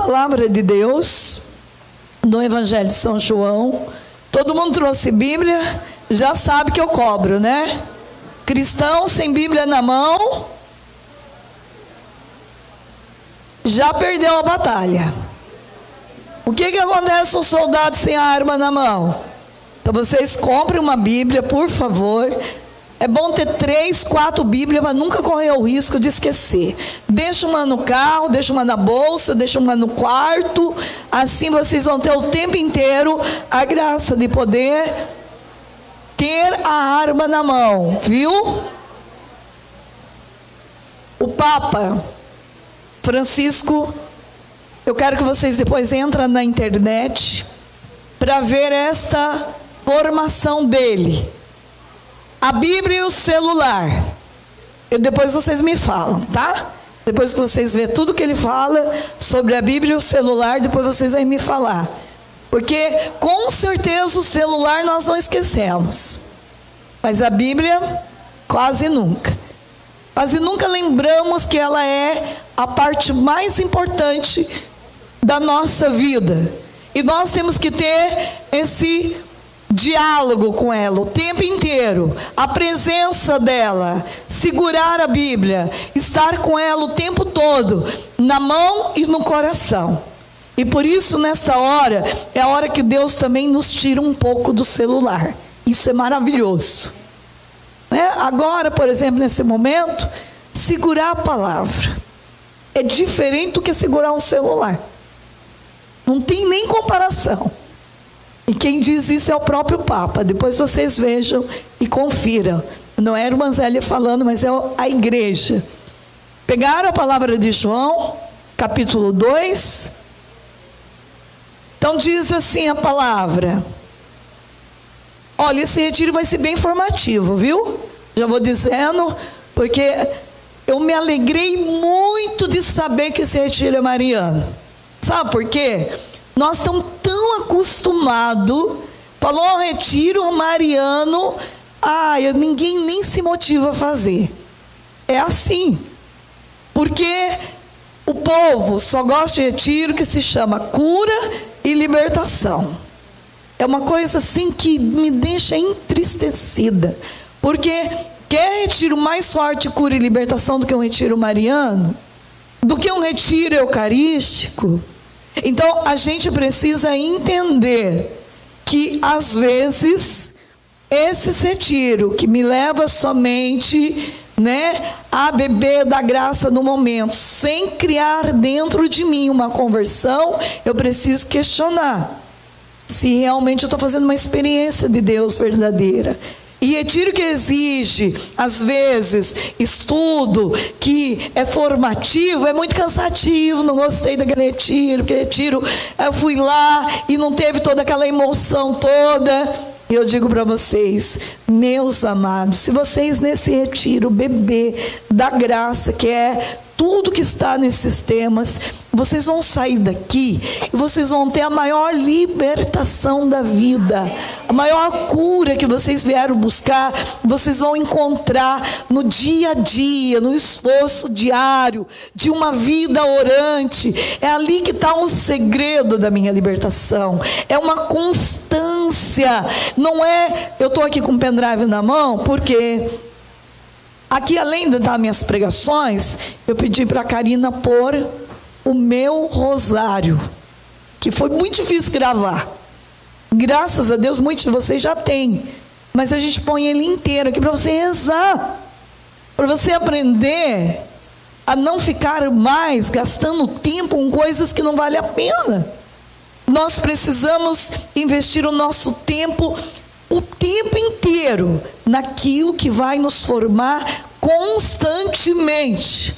palavra de Deus no Evangelho de São João. Todo mundo trouxe Bíblia, já sabe que eu cobro, né? Cristão sem Bíblia na mão já perdeu a batalha. O que acontece com um soldado sem a arma na mão? Então vocês comprem uma Bíblia, por favor. É bom ter 3, 4 Bíblias para nunca correr o risco de esquecer. Deixa uma no carro, deixa uma na bolsa, deixa uma no quarto. Assim vocês vão ter o tempo inteiro a graça de poder ter a arma na mão, viu? O Papa Francisco, eu quero que vocês depois entrem na internet para ver esta formação dele. A Bíblia e o celular. Depois vocês me falam, tá? Depois que vocês verem tudo que ele fala sobre a Bíblia e o celular, depois vocês vão me falar. Porque com certeza o celular nós não esquecemos. Mas a Bíblia, quase nunca. Quase nunca lembramos que ela é a parte mais importante da nossa vida. E nós temos que ter esse diálogo com ela o tempo inteiro, a presença dela, segurar a Bíblia, estar com ela o tempo todo, na mão e no coração. E por isso nessa hora, é a hora que Deus também nos tira um pouco do celular. Isso é maravilhoso, né? Agora, por exemplo, nesse momento, segurar a palavra é diferente do que segurar um celular. Não tem nem comparação. E quem diz isso é o próprio Papa. Depois vocês vejam e confiram. Não é a irmã Zélia falando, mas é a igreja. Pegaram a palavra de João, capítulo 2. Então diz assim a palavra. Olha, esse retiro vai ser bem formativo, viu? Já vou dizendo, porque eu me alegrei muito de saber que esse retiro é mariano. Sabe por quê? Nós estamos tão acostumados, falou retiro mariano, ninguém nem se motiva a fazer. É assim, porque o povo só gosta de retiro que se chama cura e libertação. É uma coisa assim que me deixa entristecida, porque quer retiro mais forte, cura e libertação do que um retiro mariano? Do que um retiro eucarístico? Então, a gente precisa entender que, às vezes, esse retiro que me leva somente, a beber da graça no momento, sem criar dentro de mim uma conversão, eu preciso questionar se realmente eu estou fazendo uma experiência de Deus verdadeira. E retiro que exige, às vezes, estudo, que é formativo, é muito cansativo. Não gostei daquele retiro, porque retiro, eu fui lá e não teve toda aquela emoção toda. E eu digo para vocês, meus amados, se vocês nesse retiro beber da graça, que é tudo que está nesses temas, vocês vão sair daqui e vocês vão ter a maior libertação da vida, a maior cura que vocês vieram buscar, vocês vão encontrar no dia a dia, no esforço diário de uma vida orante. É ali que está um segredo da minha libertação, é uma constância. Não é, eu estou aqui com o pendrive na mão, porque aqui, além de dar minhas pregações, eu pedi para a Karina pôr o meu rosário, que foi muito difícil gravar. Graças a Deus, muitos de vocês já têm, mas a gente põe ele inteiro aqui para você rezar, para você aprender a não ficar mais gastando tempo com coisas que não valem a pena. Nós precisamos investir o nosso tempo, o tempo inteiro, naquilo que vai nos formar constantemente.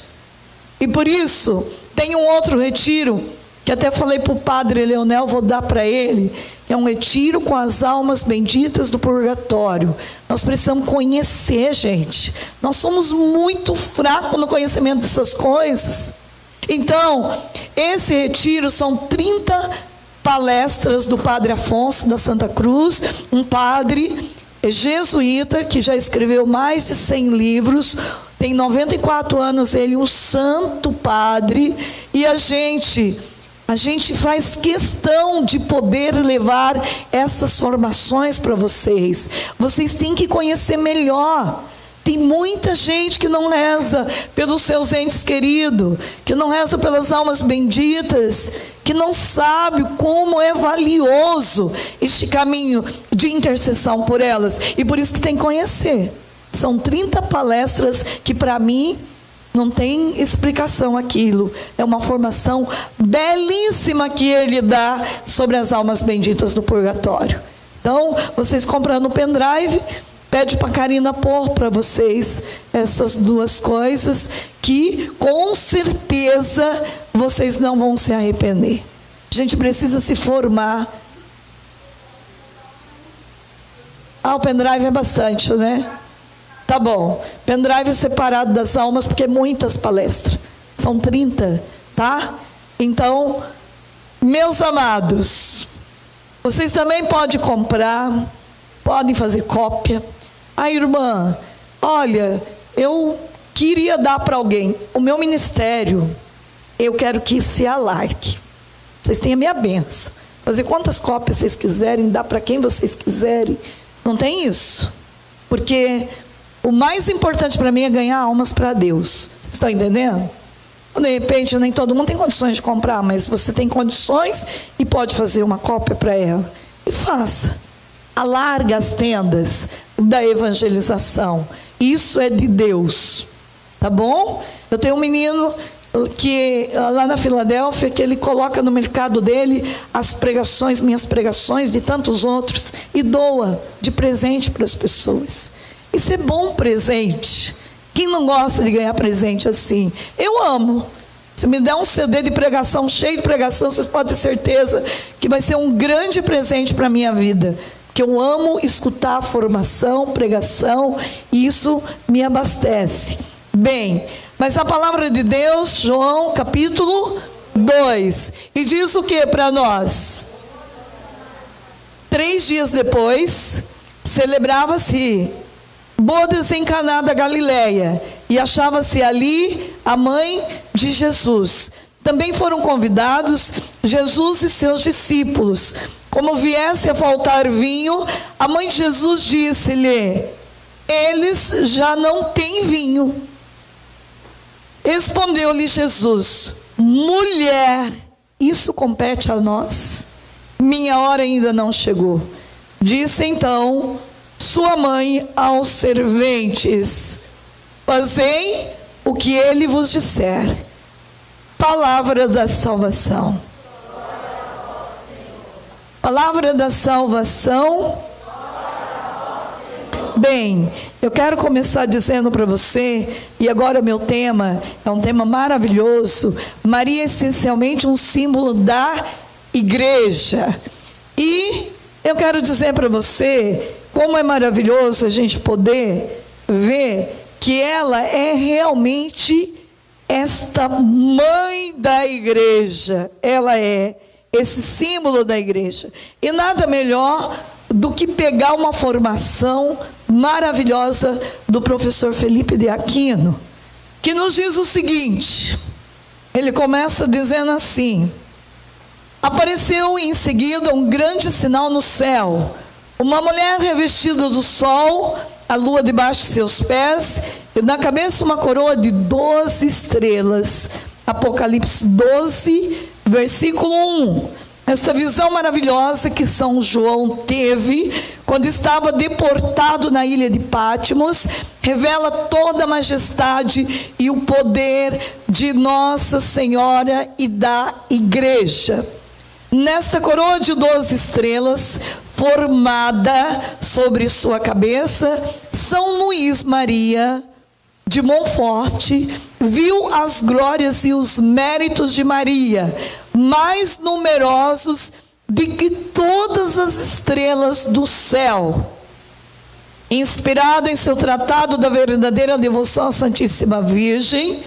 E por isso, tem um outro retiro, que até falei para o padre Leonel, vou dar para ele, é um retiro com as almas benditas do purgatório. Nós precisamos conhecer, gente. Nós somos muito fracos no conhecimento dessas coisas. Então, esse retiro são 30 palestras do padre Afonso da Santa Cruz, um padre jesuíta que já escreveu mais de 100 livros, tem 94 anos, ele um santo padre, e a gente A gente faz questão de poder levar essas formações para vocês. Vocês têm que conhecer melhor. Tem muita gente que não reza pelos seus entes queridos, que não reza pelas almas benditas, que não sabe como é valioso este caminho de intercessão por elas. E por isso que tem que conhecer. São 30 palestras que para mim não tem explicação aquilo. É uma formação belíssima que ele dá sobre as almas benditas do purgatório. Então, vocês comprando no pendrive, pede para a Karina pôr para vocês essas duas coisas que com certeza vocês não vão se arrepender. A gente precisa se formar. O pendrive é bastante, né? Tá bom. Pendrive separado das almas, porque é muitas palestras. São 30, tá? Então, meus amados, vocês também podem comprar, podem fazer cópia. Irmã, olha, eu queria dar para alguém. O meu ministério, eu quero que se alargue. Vocês têm a minha bênção. Fazer quantas cópias vocês quiserem, dar para quem vocês quiserem. Não tem isso. Porque o mais importante para mim é ganhar almas para Deus. Vocês estão entendendo? De repente, nem todo mundo tem condições de comprar, mas você tem condições e pode fazer uma cópia para ela. E faça. Alarga as tendas da evangelização. Isso é de Deus. Tá bom? Eu tenho um menino que lá na Filadélfia, que ele coloca no mercado dele as pregações, minhas pregações, de tantos outros, e doa de presente para as pessoas. Isso é bom presente. Quem não gosta de ganhar presente assim? Eu amo. Se me der um CD de pregação, cheio de pregação, vocês podem ter certeza que vai ser um grande presente para a minha vida. Que eu amo escutar formação, pregação, e isso me abastece. Bem, mas a palavra de Deus, João capítulo 2, e diz o que para nós? 3 dias depois, celebrava-se bodas em Caná da Galileia, e achava-se ali a mãe de Jesus. Também foram convidados Jesus e seus discípulos. Como viesse a faltar vinho, a mãe de Jesus disse-lhe: eles já não têm vinho. Respondeu-lhe Jesus: mulher, isso compete a nós. Minha hora ainda não chegou. Disse então sua mãe aos serventes: fazei o que ele vos disser. Palavra da salvação. Palavra da salvação. Bem, eu quero começar dizendo para você, e agora o meu tema é um tema maravilhoso. Maria é essencialmente um símbolo da igreja. E eu quero dizer para você como é maravilhoso a gente poder ver que ela é realmente esta mãe da igreja. Ela é esse símbolo da igreja. E nada melhor do que pegar uma formação maravilhosa do professor Felipe de Aquino, que nos diz o seguinte. Ele começa dizendo assim: apareceu em seguida um grande sinal no céu, uma mulher revestida do sol, a lua debaixo de seus pés, e na cabeça uma coroa de 12 estrelas. Apocalipse 12, versículo 1. Esta visão maravilhosa que São João teve quando estava deportado na ilha de Patmos, revela toda a majestade e o poder de Nossa Senhora e da igreja. Nesta coroa de 12 estrelas, formada sobre sua cabeça, São Luís Maria de Montfort viu as glórias e os méritos de Maria, mais numerosos do que todas as estrelas do céu. Inspirado em seu tratado da verdadeira devoção à Santíssima Virgem,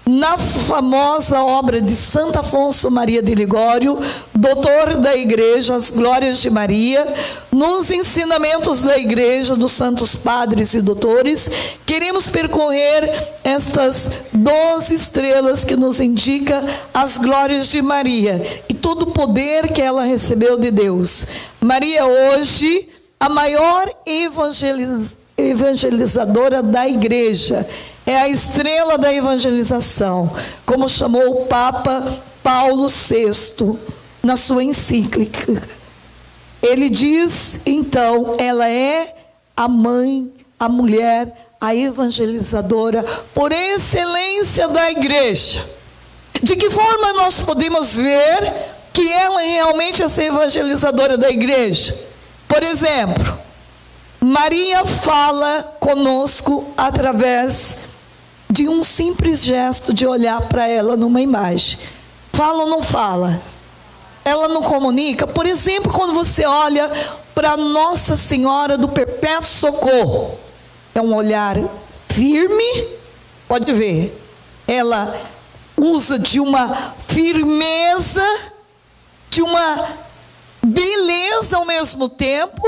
na famosa obra de Santo Afonso Maria de Ligório, doutor da Igreja, As Glórias de Maria, nos ensinamentos da Igreja dos Santos Padres e Doutores, queremos percorrer estas 12 estrelas que nos indica as glórias de Maria e todo o poder que ela recebeu de Deus. Maria hoje, a maior evangelizadora da Igreja, é a estrela da evangelização, como chamou o Papa Paulo VI na sua encíclica. Ele diz, então, ela é a mãe, a mulher, a evangelizadora por excelência da Igreja. De que forma nós podemos ver que ela realmente é essa evangelizadora da Igreja? Por exemplo, Maria fala conosco através de um simples gesto de olhar para ela numa imagem. Fala ou não fala? Ela não comunica? Por exemplo, quando você olha para Nossa Senhora do Perpétuo Socorro, é um olhar firme, pode ver, ela usa de uma firmeza, de uma beleza ao mesmo tempo,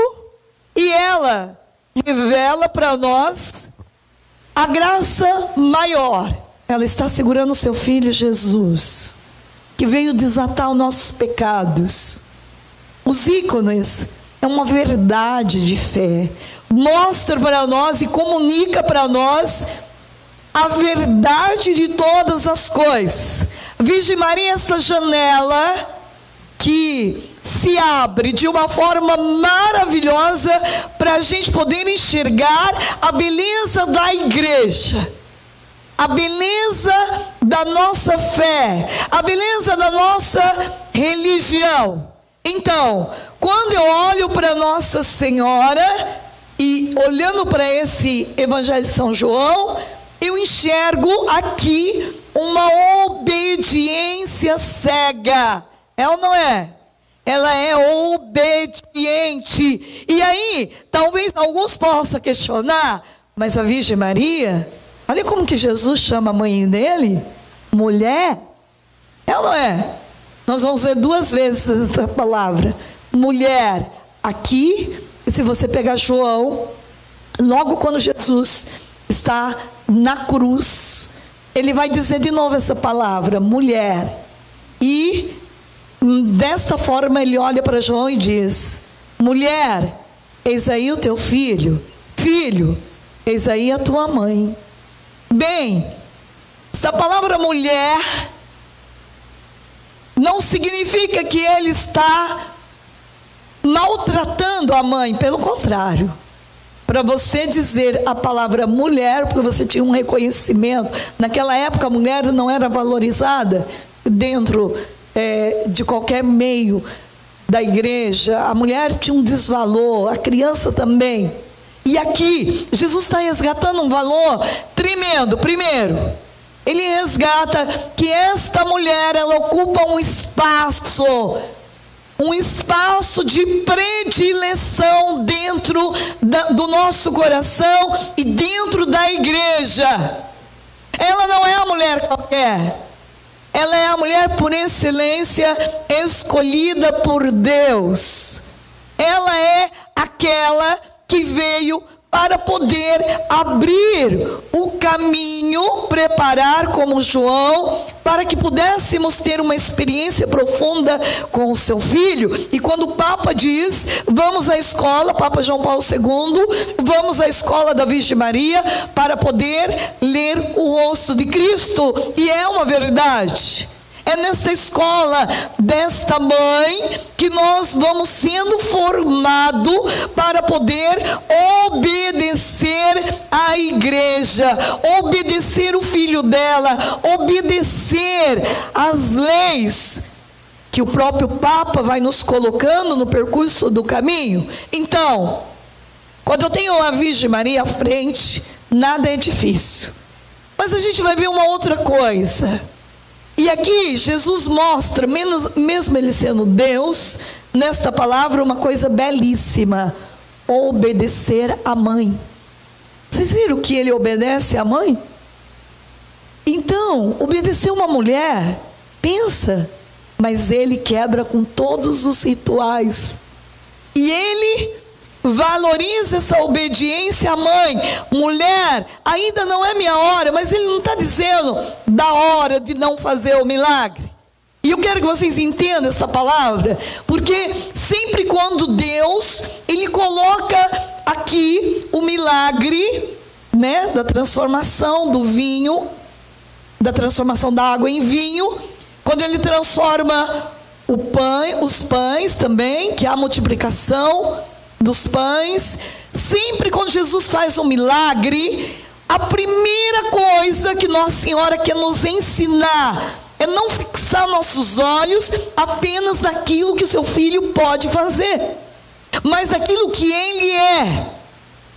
e ela revela para nós a graça maior. Ela está segurando o seu filho Jesus, que veio desatar os nossos pecados. Os ícones é uma verdade de fé. Mostra para nós e comunica para nós a verdade de todas as coisas. Virgem Maria é esta janela que se abre de uma forma maravilhosa para a gente poder enxergar a beleza da Igreja, a beleza da nossa fé, a beleza da nossa religião. Então, quando eu olho para Nossa Senhora e olhando para esse Evangelho de São João, eu enxergo aqui uma obediência cega. É ou não é? Ela é obediente. E aí, talvez alguns possam questionar, mas a Virgem Maria, olha como que Jesus chama a mãe dele, mulher. É ou não é? Nós vamos ver 2 vezes essa palavra, mulher, aqui. E se você pegar João, logo quando Jesus está na cruz, ele vai dizer de novo essa palavra, mulher. E desta forma ele olha para João e diz, mulher, eis aí o teu filho. Filho, eis aí a tua mãe. Bem, esta palavra mulher não significa que ele está maltratando a mãe, pelo contrário. Para você dizer a palavra mulher, porque você tinha um reconhecimento, naquela época a mulher não era valorizada dentro de qualquer meio da igreja, a mulher tinha um desvalor, a criança também. E aqui, Jesus está resgatando um valor tremendo. Primeiro, ele resgata que esta mulher, ela ocupa um espaço de predileção dentro do nosso coração e dentro da igreja. Ela não é a mulher qualquer. Ela é a mulher por excelência escolhida por Deus. Ela é aquela que veio para poder abrir o caminho, preparar como João, para que pudéssemos ter uma experiência profunda com o seu filho. E quando o Papa diz, vamos à escola, Papa João Paulo II, vamos à escola da Virgem Maria, para poder ler o rosto de Cristo, e é uma verdade. É nesta escola desta mãe que nós vamos sendo formados para poder obedecer à igreja, obedecer o filho dela, obedecer às leis que o próprio Papa vai nos colocando no percurso do caminho. Então, quando eu tenho a Virgem Maria à frente, nada é difícil. Mas a gente vai ver uma outra coisa. E aqui Jesus mostra, mesmo ele sendo Deus, nesta palavra uma coisa belíssima: obedecer à mãe. Vocês viram que ele obedece à mãe? Então, Não, obedecer uma mulher, pensa, mas ele quebra com todos os rituais. E ele valoriza essa obediência à mãe. Mulher, ainda não é minha hora, mas ele não está dizendo da hora de não fazer o milagre. E eu quero que vocês entendam essa palavra, porque sempre quando Deus, ele coloca aqui o milagre, né, da transformação do vinho, da transformação da água em vinho, quando ele transforma os pães também, que é a multiplicação dos pães, sempre quando Jesus faz um milagre, a primeira coisa que Nossa Senhora quer nos ensinar é não fixar nossos olhos apenas naquilo que o seu filho pode fazer, mas naquilo que ele é,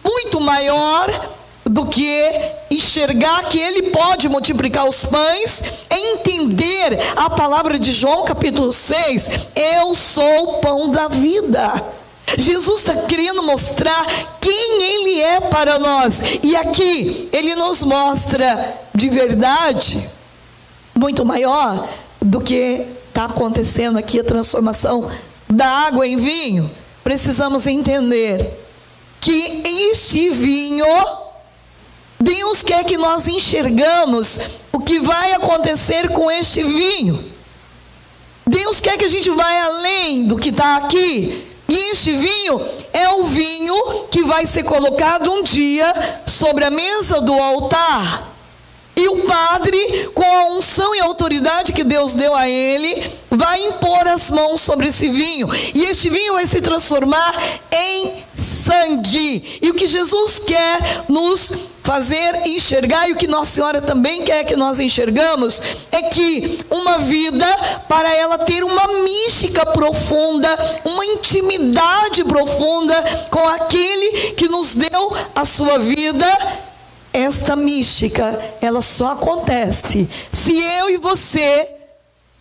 muito maior do que enxergar que ele pode multiplicar os pães, é entender a palavra de João capítulo 6, eu sou o pão da vida. Jesus está querendo mostrar quem ele é para nós, e aqui ele nos mostra de verdade, muito maior do que está acontecendo aqui, a transformação da água em vinho. Precisamos entender que este vinho, Deus quer que nós enxergamos o que vai acontecer com este vinho. Deus quer que a gente vá além do que está aqui. E este vinho é o vinho que vai ser colocado um dia sobre a mesa do altar. E o padre, com a unção e a autoridade que Deus deu a ele, vai impor as mãos sobre esse vinho. E este vinho vai se transformar em sangue. E o que Jesus quer nos fazer enxergar, e o que Nossa Senhora também quer que nós enxergamos, é que uma vida, para ela ter uma mística profunda, uma intimidade profunda com aquele que nos deu a sua vida, esta mística, ela só acontece se eu e você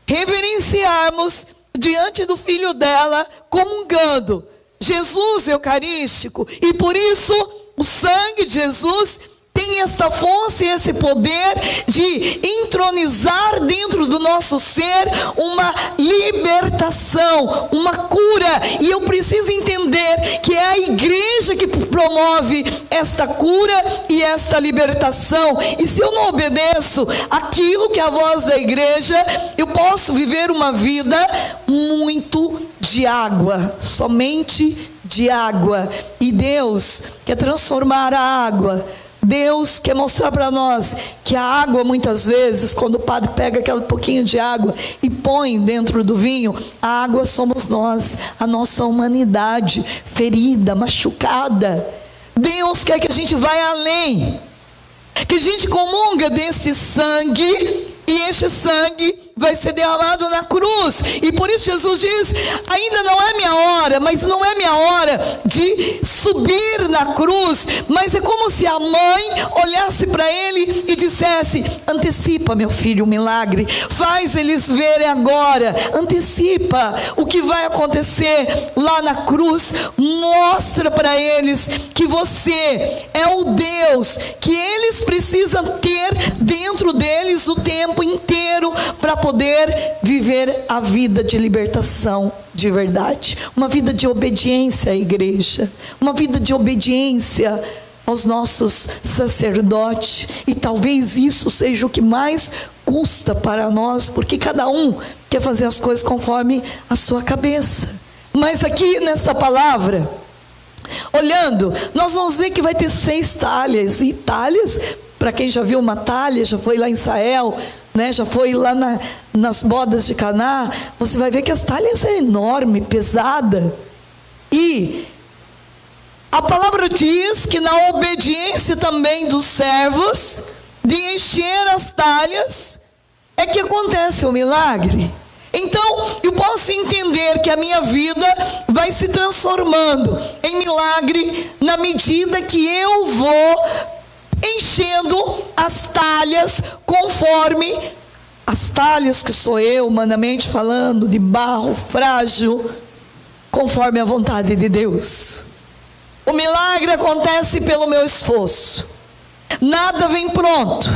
reverenciarmos diante do Filho dela, comungando Jesus eucarístico. E por isso o sangue de Jesus tem esta força e esse poder de entronizar dentro do nosso ser uma libertação, uma cura. E eu preciso entender que é a igreja que promove esta cura e esta libertação. E se eu não obedeço aquilo que é a voz da igreja, eu posso viver uma vida muito de água, somente de água. E Deus quer transformar a água. Deus quer mostrar para nós que a água, muitas vezes, quando o padre pega aquele pouquinho de água e põe dentro do vinho, a água somos nós, a nossa humanidade ferida, machucada. Deus quer que a gente vá além, que a gente comunga desse sangue, e este sangue vai ser derramado na cruz. E por isso Jesus diz, ainda não é minha hora, mas não é minha hora de subir na cruz, mas é como se a mãe olhasse para ele e dissesse, antecipa, meu filho, o milagre, faz eles verem agora, antecipa o que vai acontecer lá na cruz, mostra para eles que você é o Deus que eles precisam ter dentro deles o tempo inteiro para poder viver a vida de libertação de verdade, uma vida de obediência à igreja, uma vida de obediência aos nossos sacerdotes. E talvez isso seja o que mais custa para nós, porque cada um quer fazer as coisas conforme a sua cabeça. Mas aqui nesta palavra, olhando, nós vamos ver que vai ter 6 talhas. E talhas, para quem já viu uma talha, já foi lá em Israel, né, já foi lá nas bodas de Caná, você vai ver que as talhas é enorme, pesada. E a palavra diz que na obediência também dos servos, de encher as talhas, é que acontece o milagre. Então, eu posso entender que a minha vida vai se transformando em milagre na medida que eu vou enchendo as talhas conforme as talhas que sou eu, humanamente falando, de barro frágil, conforme a vontade de Deus. O milagre acontece pelo meu esforço. Nada vem pronto.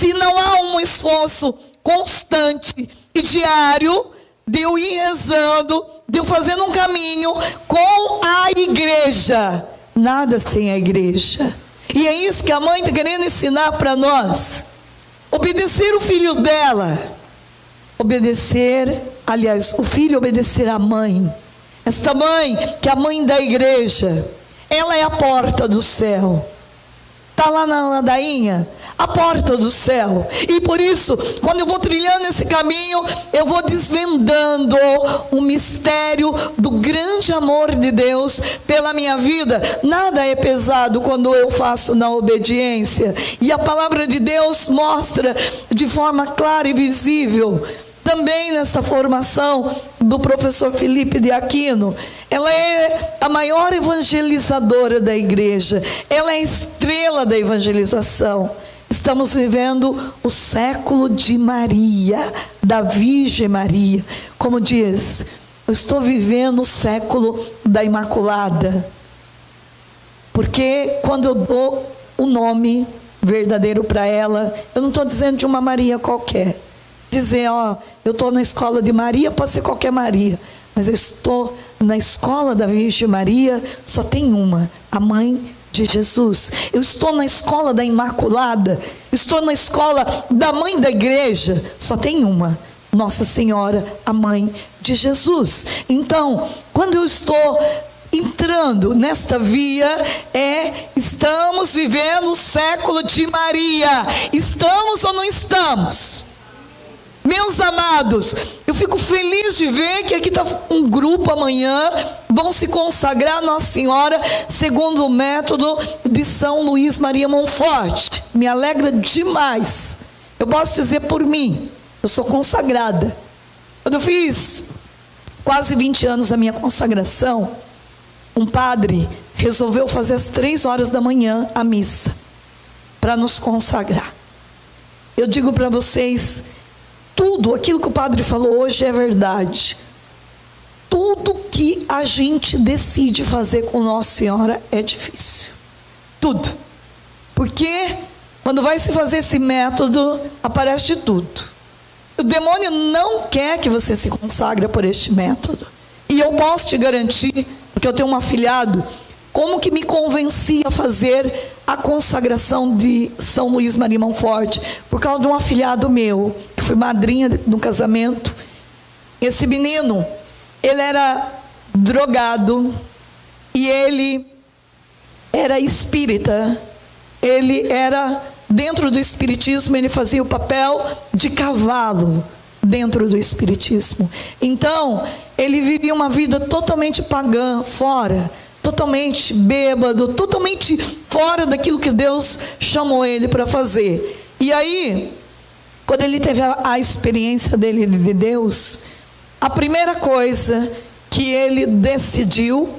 se não há um esforço constante e diário de eu ir rezando, de eu fazendo um caminho com a igreja, nada sem a igreja. E é isso que a mãe está querendo ensinar para nós. Obedecer o filho dela. Obedecer, aliás, o filho obedecer à mãe. Esta mãe, que é a mãe da igreja, ela é a porta do céu. Está lá na ladainha, a porta do céu. E por isso, quando eu vou trilhando esse caminho, eu vou desvendando o mistério do grande amor de Deus pela minha vida. Nada é pesado quando eu faço na obediência. E a palavra de Deus mostra de forma clara e visível. Também nessa formação do professor Felipe de Aquino, ela é a maior evangelizadora da igreja, ela é a estrela da evangelização. Estamos vivendo o século de Maria, da Virgem Maria. Como diz, eu estou vivendo o século da Imaculada. Porque quando eu dou o nome verdadeiro para ela, eu não estou dizendo de uma Maria qualquer. Dizer, ó, eu estou na escola de Maria, pode ser qualquer Maria, mas eu estou na escola da Virgem Maria, só tem uma, a mãe de Jesus. Eu estou na escola da Imaculada, estou na escola da mãe da igreja, só tem uma, Nossa Senhora, a mãe de Jesus. Então, quando eu estou entrando nesta via, estamos vivendo o século de Maria. Estamos ou não estamos? Meus amados, eu fico feliz de ver que aqui está um grupo amanhã, vão se consagrar a Nossa Senhora, segundo o método de São Luís Maria Monforte. Me alegra demais. Eu posso dizer por mim, eu sou consagrada. Quando eu fiz quase 20 anos da minha consagração, um padre resolveu fazer às 3 horas da manhã a missa, para nos consagrar. Eu digo para vocês, tudo aquilo que o padre falou hoje é verdade. Tudo que a gente decide fazer com Nossa Senhora é difícil. Tudo. Porque quando vai se fazer esse método, aparece de tudo. O demônio não quer que você se consagre por este método. E eu posso te garantir, porque eu tenho um afilhado, como que me convenci a fazer a consagração de São Luís Maria Monforte, por causa de um afilhado meu, que foi madrinha de um casamento. Esse menino, ele era drogado, e ele era espírita. Ele era, dentro do espiritismo, ele fazia o papel de cavalo dentro do espiritismo. Então, ele vivia uma vida totalmente pagã, fora, totalmente bêbado, totalmente fora daquilo que Deus chamou ele para fazer. E aí, quando ele teve a experiência dele de Deus, a primeira coisa que ele decidiu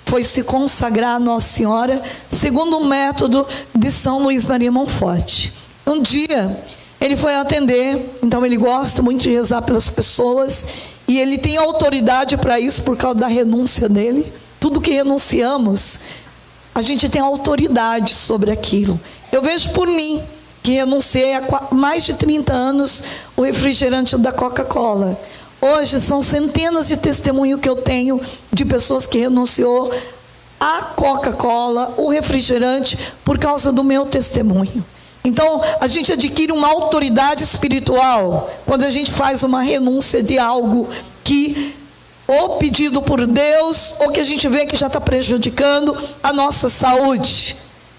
foi se consagrar a Nossa Senhora, segundo o método de São Luís Maria Monforte. Um dia, ele foi atender, então ele gosta muito de rezar pelas pessoas, e ele tem autoridade para isso por causa da renúncia dele. Tudo que renunciamos, a gente tem autoridade sobre aquilo. Eu vejo por mim, que renunciei há mais de 30 anos o refrigerante da Coca-Cola. Hoje são centenas de testemunhos que eu tenho de pessoas que renunciou a Coca-Cola, o refrigerante, por causa do meu testemunho. Então, a gente adquire uma autoridade espiritual quando a gente faz uma renúncia de algo que, ou pedido por Deus, ou que a gente vê que já está prejudicando a nossa saúde.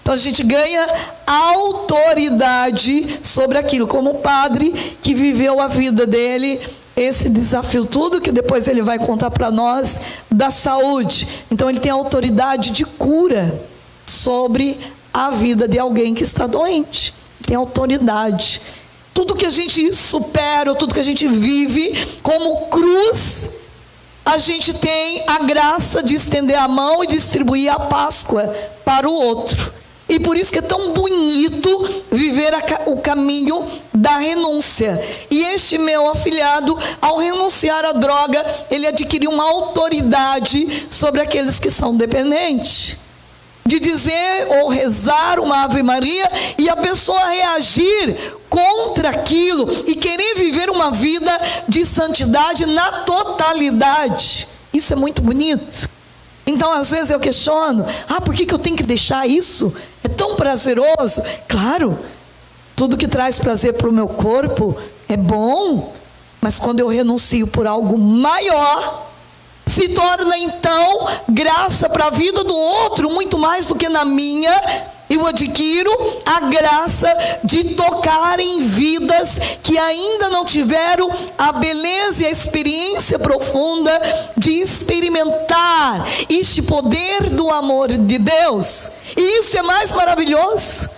Então a gente ganha autoridade sobre aquilo, como o padre que viveu a vida dele, esse desafio tudo que depois ele vai contar para nós, da saúde. Então ele tem autoridade de cura sobre a vida de alguém que está doente. Tem autoridade. Tudo que a gente supera, tudo que a gente vive como cruz, a gente tem a graça de estender a mão e distribuir a Páscoa para o outro. E por isso que é tão bonito viver o caminho da renúncia. E este meu afilhado, ao renunciar à droga, ele adquiriu uma autoridade sobre aqueles que são dependentes. de dizer ou rezar uma Ave Maria e a pessoa reagir contra aquilo e querer viver uma vida de santidade na totalidade. Isso é muito bonito. Então às vezes eu questiono, por que eu tenho que deixar isso? É tão prazeroso. Claro, tudo que traz prazer para o meu corpo é bom, mas quando eu renuncio por algo maior, se torna então graça para a vida do outro, muito mais do que na minha. Eu adquiro a graça de tocar em vidas que ainda não tiveram a beleza e a experiência profunda de experimentar este poder do amor de Deus. E isso é mais maravilhoso,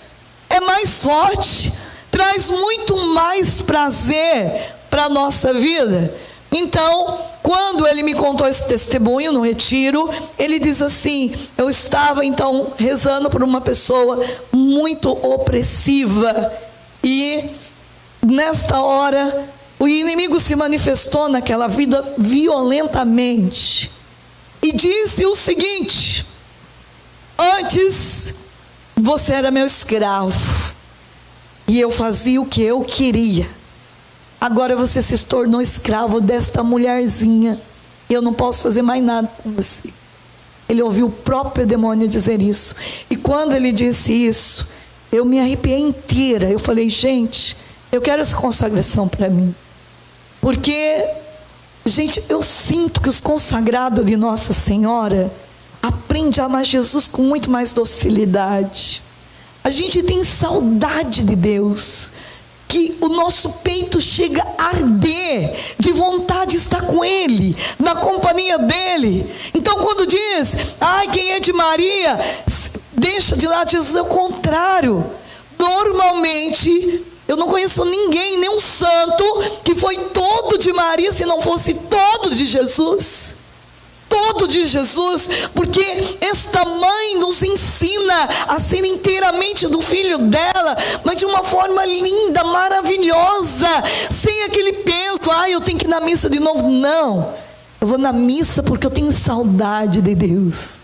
é mais forte, traz muito mais prazer para a nossa vida. Então, quando ele me contou esse testemunho no retiro, ele diz assim: eu estava então rezando por uma pessoa muito opressiva, e nesta hora o inimigo se manifestou naquela vida violentamente e disse o seguinte: antes você era meu escravo e eu fazia o que eu queria. Agora você se tornou escravo desta mulherzinha. E eu não posso fazer mais nada com você. Ele ouviu o próprio demônio dizer isso. E quando ele disse isso, eu me arrepiei inteira. Eu falei: gente, eu quero essa consagração para mim. Porque, gente, eu sinto que os consagrados de Nossa Senhora aprendem a amar Jesus com muito mais docilidade. A gente tem saudade de Deus, que o nosso peito chega a arder de vontade de estar com Ele, na companhia dEle. Então quando diz, quem é de Maria, deixa de lado Jesus, é o contrário. Normalmente, eu não conheço ninguém, nenhum santo, que foi todo de Maria, se não fosse todo de Jesus. Todo de Jesus, porque esta mãe nos ensina a ser inteiramente do filho dela, mas de uma forma linda, maravilhosa, sem aquele peso, eu tenho que ir na missa de novo. Não, eu vou na missa porque eu tenho saudade de Deus,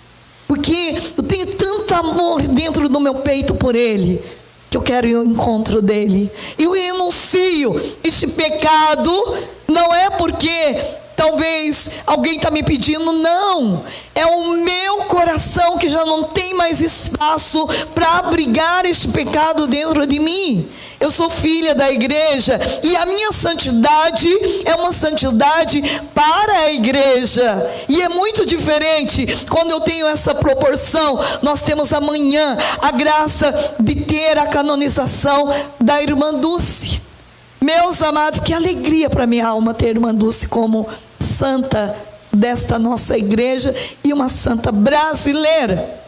porque eu tenho tanto amor dentro do meu peito por Ele, que eu quero ir ao encontro dEle. Eu renuncio este pecado, não é porque talvez alguém está me pedindo, não, é o meu coração que já não tem mais espaço para abrigar este pecado dentro de mim. Eu sou filha da igreja e a minha santidade é uma santidade para a igreja, e é muito diferente quando eu tenho essa proporção. Nós temos amanhã a graça de ter a canonização da irmã Dulce. Meus amados, que alegria para minha alma ter a irmã Dulce como santa desta nossa igreja e uma santa brasileira.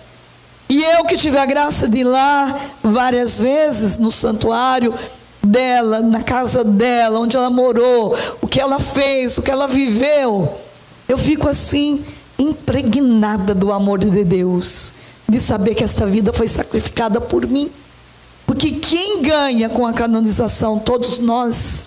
E eu que tive a graça de ir lá várias vezes no santuário dela, na casa dela, onde ela morou, o que ela fez, o que ela viveu, eu fico assim impregnada do amor de Deus, de saber que esta vida foi sacrificada por mim. Porque quem ganha com a canonização? Todos nós.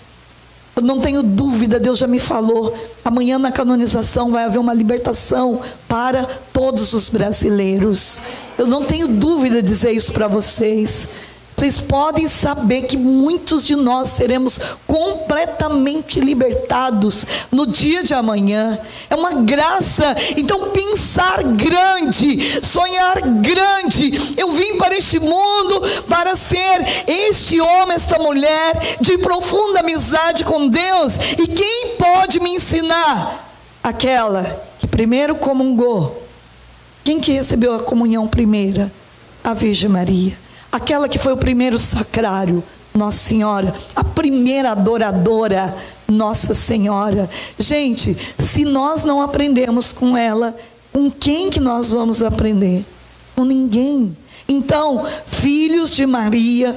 Eu não tenho dúvida, Deus já me falou, amanhã na canonização vai haver uma libertação para todos os brasileiros. Eu não tenho dúvida de dizer isso para vocês. Vocês podem saber que muitos de nós seremos completamente libertados no dia de amanhã. É uma graça. Então pensar grande, sonhar grande. Eu vim para este mundo para ser este homem, esta mulher de profunda amizade com Deus. E quem pode me ensinar? Aquela que primeiro comungou. Quem que recebeu a comunhão primeira? A Virgem Maria. Aquela que foi o primeiro sacrário, Nossa Senhora. A primeira adoradora, Nossa Senhora. Gente, se nós não aprendemos com ela, com quem que nós vamos aprender? Com ninguém. Então, filhos de Maria,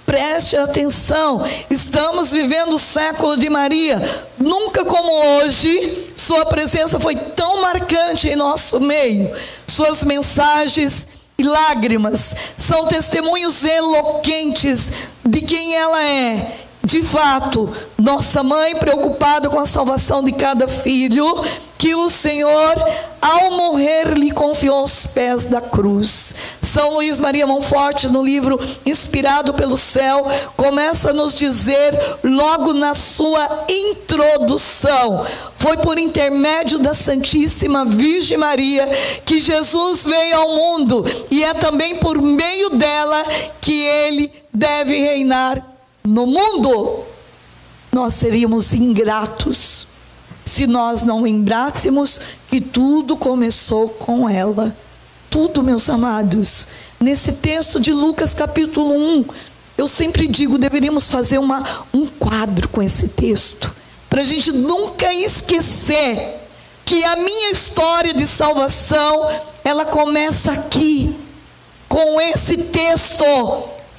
preste atenção, estamos vivendo o século de Maria. Nunca como hoje, sua presença foi tão marcante em nosso meio. Suas mensagens e lágrimas são testemunhos eloquentes de quem ela é de fato, nossa mãe preocupada com a salvação de cada filho, que o Senhor, ao morrer, lhe confiou aos pés da cruz. São Luís Maria Monforte, no livro Inspirado pelo Céu, começa a nos dizer, logo na sua introdução: foi por intermédio da Santíssima Virgem Maria que Jesus veio ao mundo, e é também por meio dela que ele deve reinar no mundo. Nós seríamos ingratos se nós não lembrássemos que tudo começou com ela. Tudo, meus amados. Nesse texto de Lucas capítulo 1, eu sempre digo, deveríamos fazer um quadro com esse texto, para a gente nunca esquecer que a minha história de salvação, ela começa aqui, com esse texto: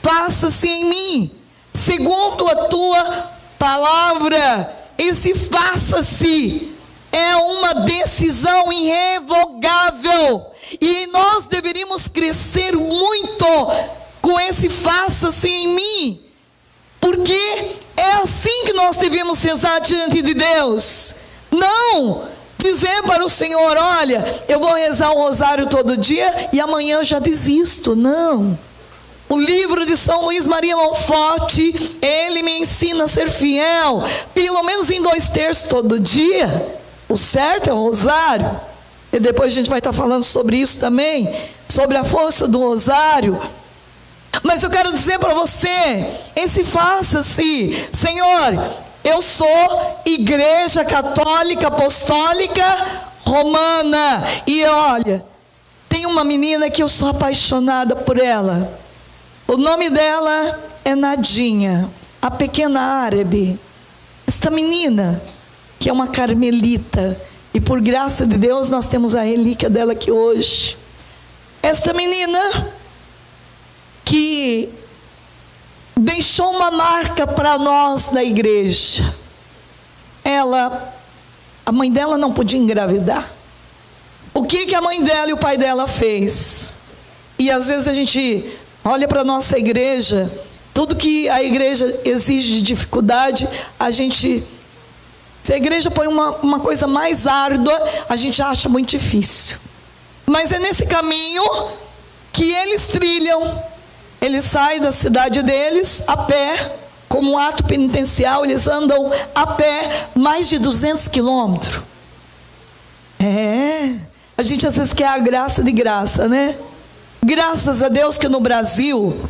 faça-se em mim segundo a tua palavra. Esse faça-se é uma decisão irrevogável, e nós deveríamos crescer muito com esse faça-se em mim, porque é assim que nós devemos rezar diante de Deus. Não dizer para o Senhor: olha, eu vou rezar o rosário todo dia e amanhã eu já desisto. Não. O livro de São Luís Maria Monforte, ele me ensina a ser fiel, pelo menos em 2/3 todo dia. O certo é o rosário. E depois a gente vai estar falando sobre isso também, sobre a força do rosário. Mas eu quero dizer para você, esse faça-se: Senhor, eu sou Igreja Católica Apostólica Romana, e olha, tem uma menina que eu sou apaixonada por ela. O nome dela é Nadinha, a pequena árabe. Esta menina, que é uma carmelita, e por graça de Deus nós temos a relíquia dela aqui hoje. Esta menina que deixou uma marca para nós da igreja. A mãe dela não podia engravidar. O que a mãe dela e o pai dela fez? E às vezes a gente olha para a nossa igreja, tudo que a igreja exige de dificuldade, se a igreja põe uma coisa mais árdua, a gente acha muito difícil. Mas é nesse caminho que eles trilham. Eles saem da cidade deles a pé, como um ato penitencial. Eles andam a pé mais de 200 quilômetros. A gente às vezes quer a graça de graça, né? Graças a Deus que no Brasil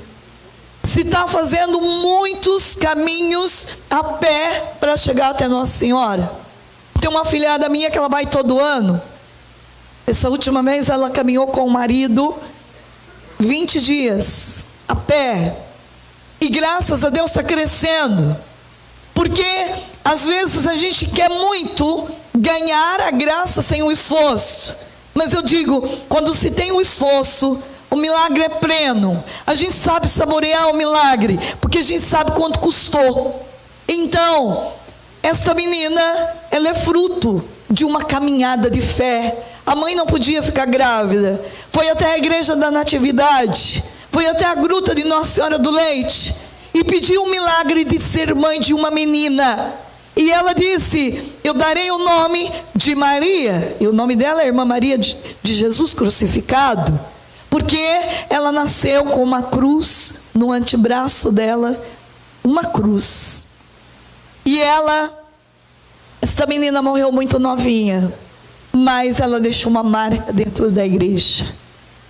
se está fazendo muitos caminhos a pé para chegar até Nossa Senhora. Tem uma filhada minha que ela vai todo ano. Essa última vez ela caminhou com o marido 20 dias a pé. E graças a Deus está crescendo. Porque às vezes a gente quer muito ganhar a graça sem o esforço. Mas eu digo, quando se tem o esforço, o milagre é pleno. A gente sabe saborear o milagre, porque a gente sabe quanto custou. Então, esta menina, ela é fruto de uma caminhada de fé. A mãe não podia ficar grávida. Foi até a igreja da Natividade, foi até a gruta de Nossa Senhora do Leite, e pediu o milagre de ser mãe de uma menina. E ela disse: eu darei o nome de Maria. E o nome dela é Irmã Maria de Jesus Crucificado, porque ela nasceu com uma cruz no antebraço dela, uma cruz. E esta menina morreu muito novinha, mas ela deixou uma marca dentro da igreja.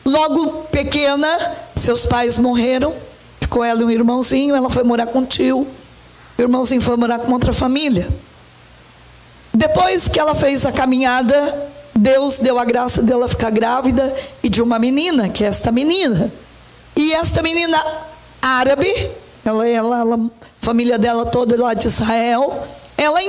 Logo pequena, seus pais morreram, ficou ela e um irmãozinho. Ela foi morar com o tio, o irmãozinho foi morar com outra família. Depois que ela fez a caminhada, Deus deu a graça dela ficar grávida e de uma menina, que é esta menina. E esta menina árabe, a família dela toda lá de Israel, ela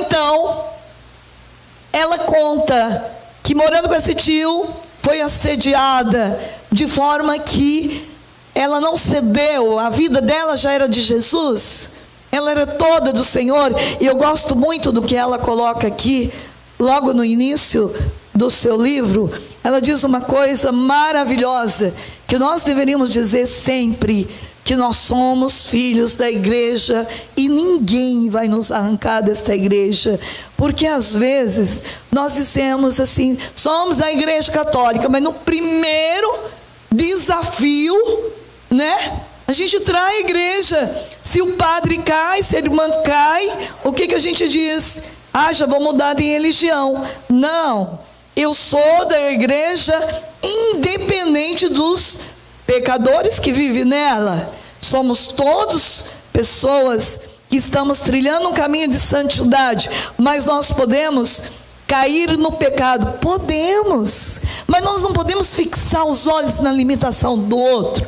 conta que morando com esse tio, foi assediada, de forma que ela não cedeu. A vida dela já era de Jesus, ela era toda do Senhor. E eu gosto muito do que ela coloca aqui, logo no início do seu livro. Ela diz uma coisa maravilhosa, que nós deveríamos dizer sempre, que que nós somos filhos da igreja e ninguém vai nos arrancar desta igreja. Porque às vezes nós dizemos assim, somos da igreja católica, mas no primeiro desafio, né? A gente trai a igreja. Se o padre cai, se a irmã cai, o que a gente diz? Já vou mudar de religião. Não, eu sou da igreja independente dos pecadores que vivem nela. Somos todos pessoas que estamos trilhando um caminho de santidade, mas nós podemos cair no pecado, podemos, mas nós não podemos fixar os olhos na limitação do outro,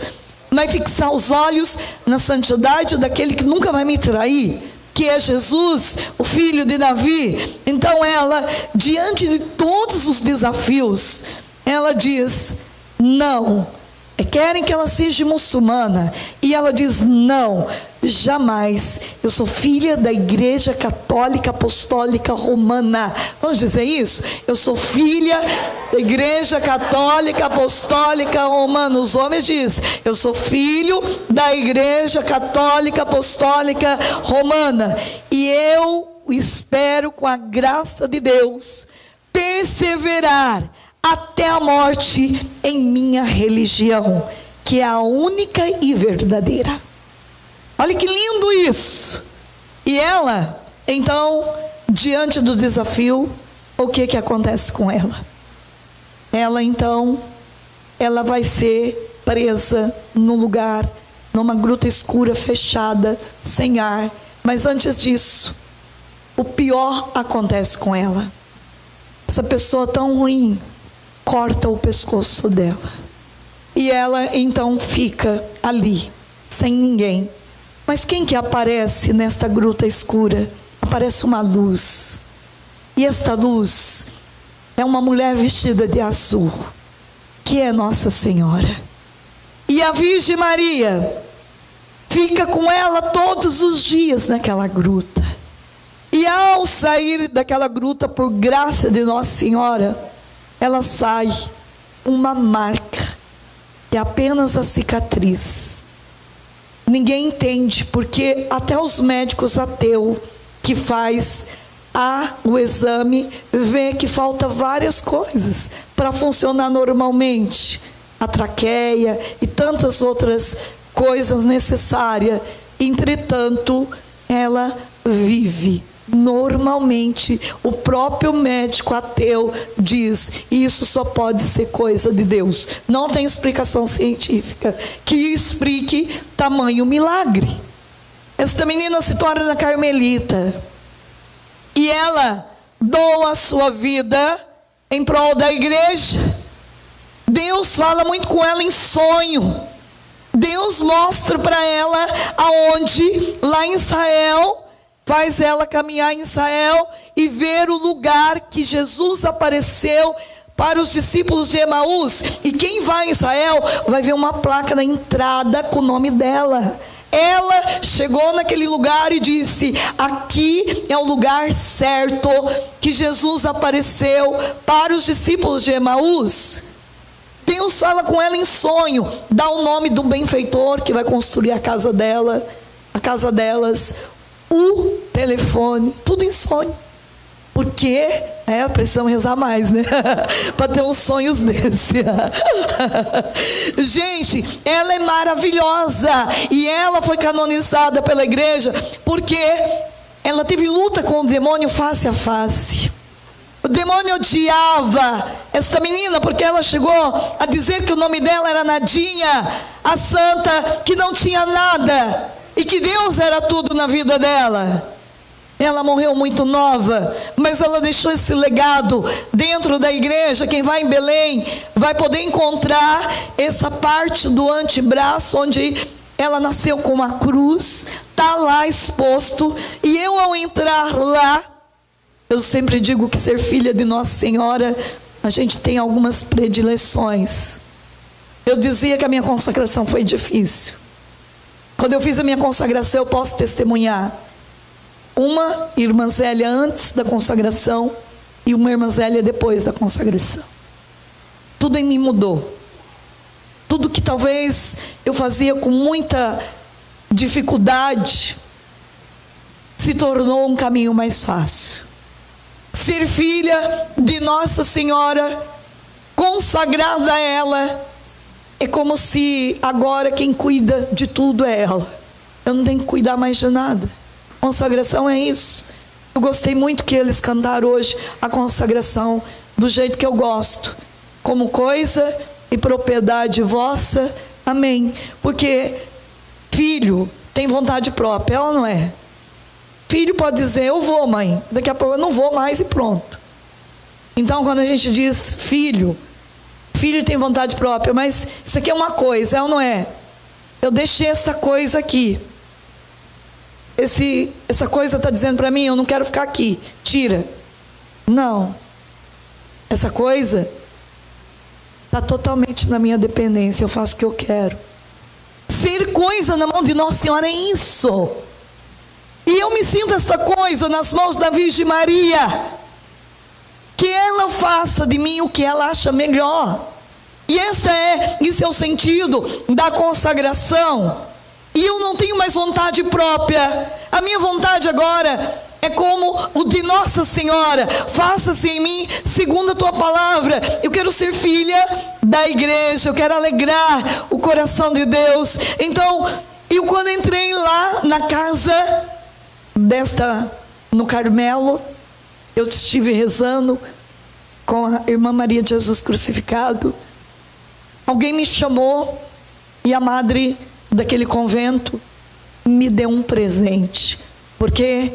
mas fixar os olhos na santidade daquele que nunca vai me trair, que é Jesus, o filho de Davi. Então ela, diante de todos os desafios, ela diz, não. Querem que ela seja muçulmana, e ela diz, não, jamais, eu sou filha da igreja católica apostólica romana. Vamos dizer isso? Eu sou filha da igreja católica apostólica romana. Os homens dizem, eu sou filho da igreja católica apostólica romana, e eu espero, com a graça de Deus, perseverar até a morte em minha religião, que é a única e verdadeira. Olha que lindo isso. E ela, então, diante do desafio, o que acontece com ela? Ela, então, ela vai ser presa num lugar, numa gruta escura, fechada, sem ar. Mas antes disso, o pior acontece com ela. Essa pessoa tão ruim corta o pescoço dela, e ela então fica ali, sem ninguém. Mas quem que aparece nesta gruta escura? Aparece uma luz, e esta luz é uma mulher vestida de azul, que é Nossa Senhora. E a Virgem Maria fica com ela todos os dias naquela gruta. E ao sair daquela gruta, por graça de Nossa Senhora, ela sai uma marca, que é apenas a cicatriz. Ninguém entende, porque até os médicos ateus que faz o exame vê que falta várias coisas para funcionar normalmente. A traqueia e tantas outras coisas necessárias. Entretanto, ela vive normalmente. O próprio médico ateu diz, isso só pode ser coisa de Deus. Não tem explicação científica que explique tamanho milagre. Esta menina se torna carmelita, e ela doa a sua vida em prol da igreja. Deus fala muito com ela em sonho. Deus mostra para ela aonde, lá em Israel, faz ela caminhar em Israel e ver o lugar que Jesus apareceu para os discípulos de Emaús. E quem vai em Israel vai ver uma placa na entrada com o nome dela. Ela chegou naquele lugar e disse, aqui é o lugar certo que Jesus apareceu para os discípulos de Emaús. Deus fala com ela em sonho, dá o nome do benfeitor que vai construir a casa dela, a casa delas, o telefone, tudo em sonho. Porque precisamos rezar mais, né? Para ter uns sonhos desse. Gente, ela é maravilhosa, e ela foi canonizada pela igreja porque ela teve luta com o demônio face a face. O demônio odiava esta menina porque ela chegou a dizer que o nome dela era Nadinha, a santa que não tinha nada, e que Deus era tudo na vida dela. Ela morreu muito nova, mas ela deixou esse legado dentro da igreja. Quem vai em Belém vai poder encontrar essa parte do antebraço onde ela nasceu com uma cruz, está lá exposto. E eu, ao entrar lá, eu sempre digo que ser filha de Nossa Senhora, a gente tem algumas predileções. Eu dizia que a minha consagração foi difícil. Quando eu fiz a minha consagração, eu posso testemunhar. Uma irmã Zélia antes da consagração e uma irmã Zélia depois da consagração. Tudo em mim mudou. tudo que talvez eu fazia com muita dificuldade, se tornou um caminho mais fácil. Ser filha de Nossa Senhora, consagrada a ela, é como se agora quem cuida de tudo é ela. Eu não tenho que cuidar mais de nada. Consagração é isso. Eu gostei muito que eles cantaram hoje a consagração do jeito que eu gosto, como coisa e propriedade vossa, amém. Porque filho tem vontade própria, ela não é. Filho pode dizer, eu vou, mãe, daqui a pouco eu não vou mais e pronto. Então quando a gente diz filho tem vontade própria, mas isso aqui é uma coisa, ela não é. Eu deixei essa coisa aqui. Essa coisa está dizendo para mim, eu não quero ficar aqui, tira. Não. Essa coisa está totalmente na minha dependência, eu faço o que eu quero. Ser coisa na mão de Nossa Senhora é isso. E eu me sinto essa coisa nas mãos da Virgem Maria. Que ela faça de mim o que ela acha melhor. E esse é o sentido da consagração. E eu não tenho mais vontade própria. A minha vontade agora é como o de Nossa Senhora. Faça-se em mim segundo a tua palavra. Eu quero ser filha da igreja. Eu quero alegrar o coração de Deus. Então, eu quando entrei lá na casa no Carmelo, eu estive rezando com a irmã Maria de Jesus crucificado. Alguém me chamou e a madre daquele convento me deu um presente, porque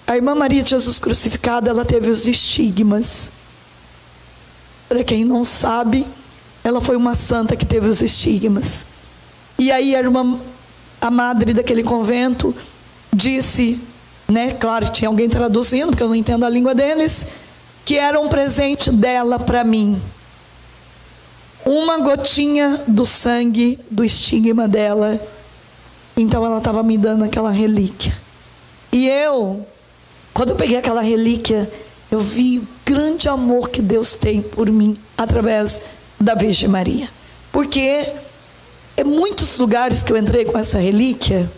a irmã Maria de Jesus crucificada, ela teve os estigmas. Para quem não sabe, ela foi uma santa que teve os estigmas. E aí a madre daquele convento disse, né, claro, tinha alguém traduzindo, porque eu não entendo a língua deles, que era um presente dela para mim. Uma gotinha do sangue do estigma dela. Então ela estava me dando aquela relíquia. E quando eu peguei aquela relíquia, eu vi o grande amor que Deus tem por mim, através da Virgem Maria. Porque em muitos lugares que eu entrei com essa relíquia,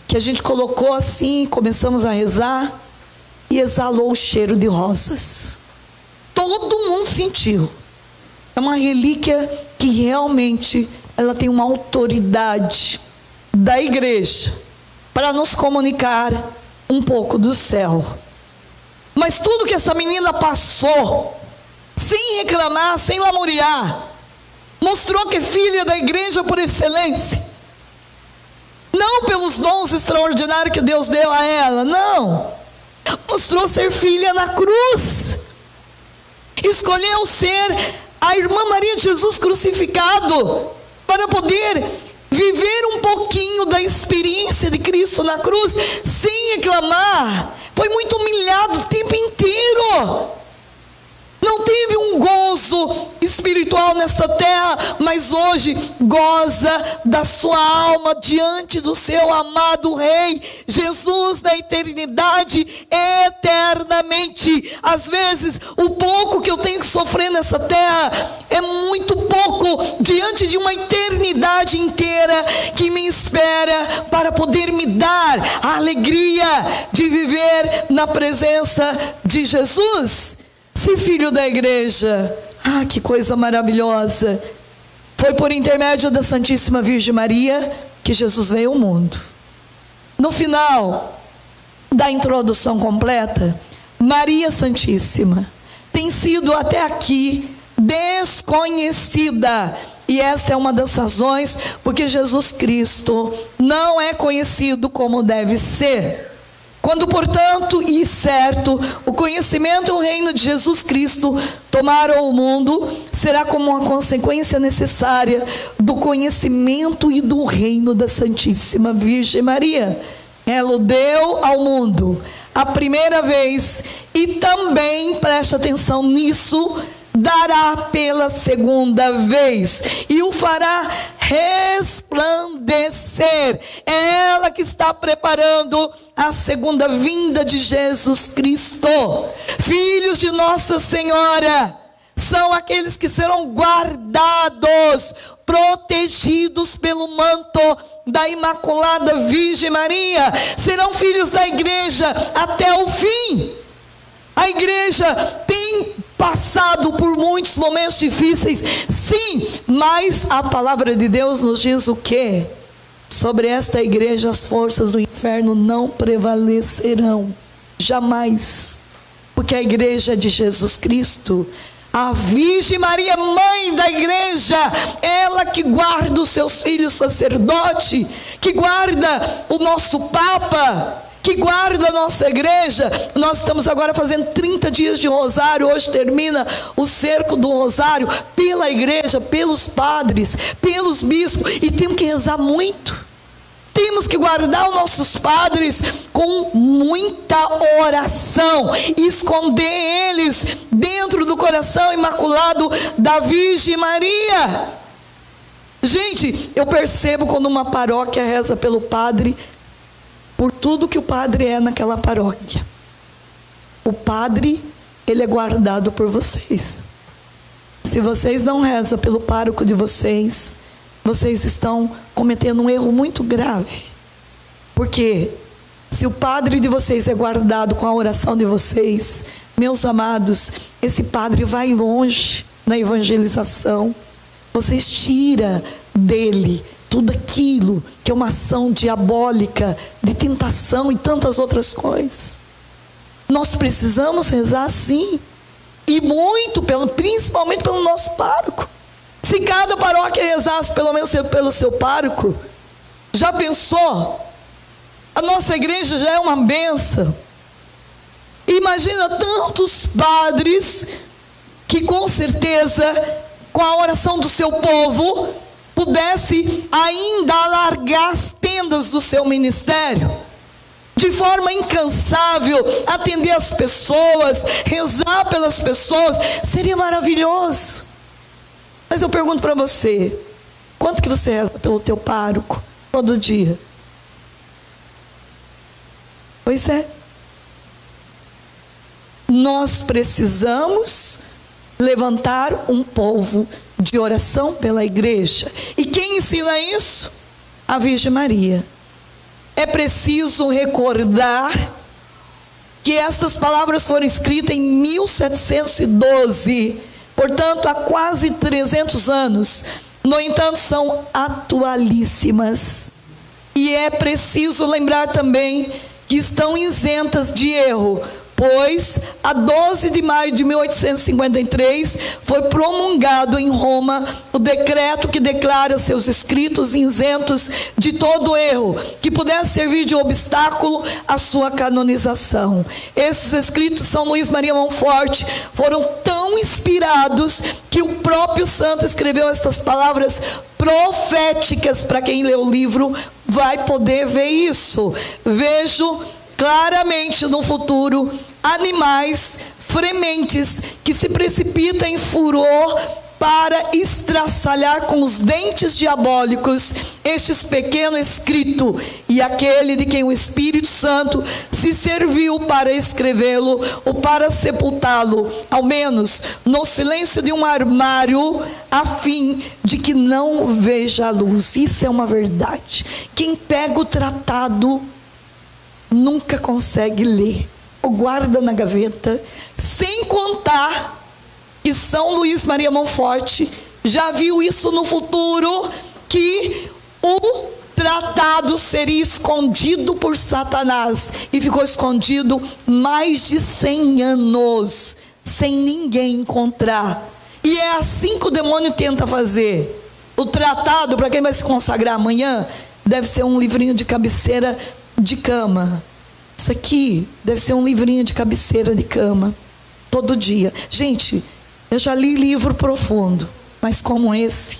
que a gente colocou assim, começamos a rezar, e exalou o cheiro de rosas. Todo mundo sentiu. É uma relíquia que realmente ela tem uma autoridade da igreja para nos comunicar um pouco do céu. Mas tudo que essa menina passou, sem reclamar, sem lamuriar, mostrou que é filha da igreja por excelência. Não pelos dons extraordinários que Deus deu a ela, não. Mostrou ser filha na cruz. Escolheu ser a irmã Maria de Jesus crucificado, para poder viver um pouquinho da experiência de Cristo na cruz, sem reclamar. Foi muito humilhado o tempo inteiro. Não teve um gozo espiritual nesta terra, mas hoje goza da sua alma diante do seu amado Rei Jesus na eternidade, eternamente. Às vezes o pouco que eu tenho que sofrer nessa terra é muito pouco diante de uma eternidade inteira que me espera para poder me dar a alegria de viver na presença de Jesus. Ser filho da igreja, que coisa maravilhosa. Foi por intermédio da Santíssima Virgem Maria que Jesus veio ao mundo. No final da introdução completa, Maria Santíssima tem sido até aqui desconhecida. E esta é uma das razões porque Jesus Cristo não é conhecido como deve ser. Quando, portanto, e certo, o conhecimento e o reino de Jesus Cristo tomaram o mundo, será como uma consequência necessária do conhecimento e do reino da Santíssima Virgem Maria. Ela o deu ao mundo a primeira vez e também, preste atenção nisso, dará pela segunda vez e o fará resplandecer. É ela que está preparando a segunda vinda de Jesus Cristo. Filhos de Nossa Senhora são aqueles que serão guardados, protegidos pelo manto da Imaculada Virgem Maria, serão filhos da igreja até o fim. A igreja tem passado por muitos momentos difíceis, sim, mas a palavra de Deus nos diz o quê? Sobre esta igreja as forças do inferno não prevalecerão, jamais, porque a igreja é de Jesus Cristo. A Virgem Maria, mãe da igreja, ela que guarda os seus filhos sacerdote, que guarda o nosso Papa, que guarda a nossa igreja. Nós estamos agora fazendo 30 dias de rosário, hoje termina o cerco do rosário, pela igreja, pelos padres, pelos bispos, e temos que rezar muito. Temos que guardar os nossos padres com muita oração, esconder eles dentro do coração imaculado da Virgem Maria. Gente, eu percebo quando uma paróquia reza pelo padre, por tudo que o padre é naquela paróquia. O padre, ele é guardado por vocês. Se vocês não rezam pelo pároco de vocês, vocês estão cometendo um erro muito grave. Porque se o padre de vocês é guardado com a oração de vocês, meus amados, esse padre vai longe na evangelização. Vocês tiram dele tudo aquilo que é uma ação diabólica, de tentação e tantas outras coisas. Nós precisamos rezar sim, e muito, principalmente pelo nosso pároco. Se cada paróquia rezasse pelo menos pelo seu pároco, já pensou? A nossa igreja já é uma bênção. Imagina tantos padres que com certeza, com a oração do seu povo, pudesse ainda alargar as tendas do seu ministério, de forma incansável, atender as pessoas, rezar pelas pessoas. Seria maravilhoso. Mas eu pergunto para você, quanto que você reza pelo teu pároco todo dia? Pois é. Nós precisamos levantar um povo de oração pela igreja. E quem ensina isso? A Virgem Maria. É preciso recordar que estas palavras foram escritas em 1712, portanto há quase 300 anos. No entanto, são atualíssimas. E é preciso lembrar também que estão isentas de erro, pois a 12 de maio de 1853 foi promulgado em Roma o decreto que declara seus escritos isentos de todo erro que pudesse servir de obstáculo à sua canonização. Esses escritos de São Luís Maria Monforte foram tão inspirados que o próprio santo escreveu estas palavras proféticas. Para quem lê o livro vai poder ver isso. Vejo claramente no futuro animais frementes que se precipitam em furor para estraçalhar com os dentes diabólicos estes pequenos escritos, e aquele de quem o Espírito Santo se serviu para escrevê-lo ou para sepultá-lo, ao menos no silêncio de um armário, a fim de que não veja a luz. Isso é uma verdade. Quem pega o tratado nunca consegue ler, ou guarda na gaveta, sem contar que São Luís Maria Monforte já viu isso no futuro, que o tratado seria escondido por Satanás, e ficou escondido mais de 100 anos, sem ninguém encontrar. E é assim que o demônio tenta fazer. O tratado, para quem vai se consagrar amanhã, deve ser um livrinho de cabeceira de cama. Isso aqui deve ser um livrinho de cabeceira de cama, todo dia. Gente, eu já li livro profundo, mas como esse,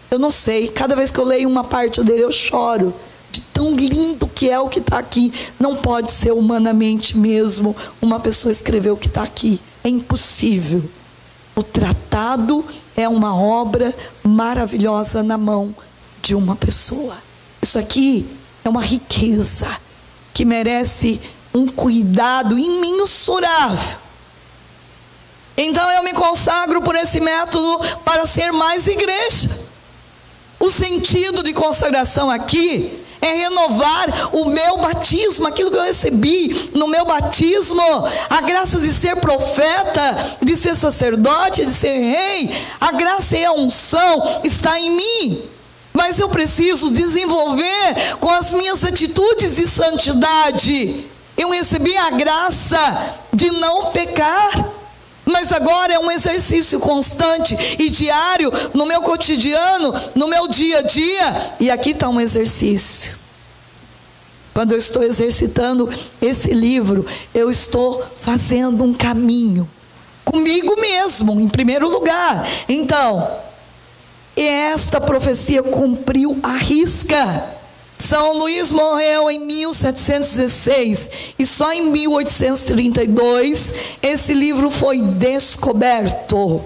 eu não sei. Cada vez que eu leio uma parte dele, eu choro, de tão lindo que é o que está aqui. Não pode ser humanamente mesmo uma pessoa escrever o que está aqui. É impossível. O tratado é uma obra maravilhosa na mão de uma pessoa. Isso aqui é uma riqueza que merece um cuidado imensurável. Então eu me consagro por esse método para ser mais igreja. O sentido de consagração aqui é renovar o meu batismo, aquilo que eu recebi no meu batismo, a graça de ser profeta, de ser sacerdote, de ser rei. A graça e a unção está em mim, mas eu preciso desenvolver com as minhas atitudes de santidade. Eu recebi a graça de não pecar, mas agora é um exercício constante e diário no meu cotidiano, no meu dia a dia. E aqui está um exercício. Quando eu estou exercitando esse livro, eu estou fazendo um caminho comigo mesmo, em primeiro lugar. Então, esta profecia cumpriu à risca. São Luís morreu em 1716 e só em 1832 esse livro foi descoberto,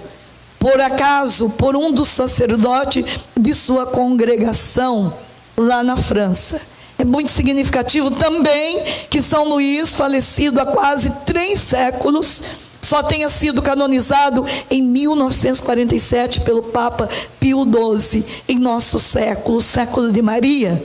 por acaso, por um dos sacerdotes de sua congregação lá na França. É muito significativo também que São Luís, falecido há quase 3 séculos, só tenha sido canonizado em 1947 pelo Papa Pio XII, em nosso século, o século de Maria.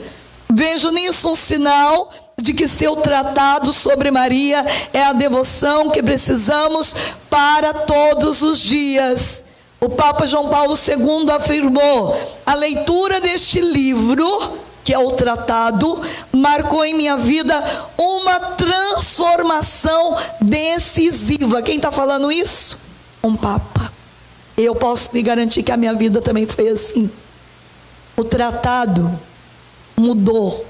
Vejo nisso um sinal de que seu tratado sobre Maria é a devoção que precisamos para todos os dias. O Papa João Paulo II afirmou: a leitura deste livro, que é o tratado, marcou em minha vida uma transformação decisiva. Quem está falando isso? Um Papa. Eu posso lhe garantir que a minha vida também foi assim. O tratado mudou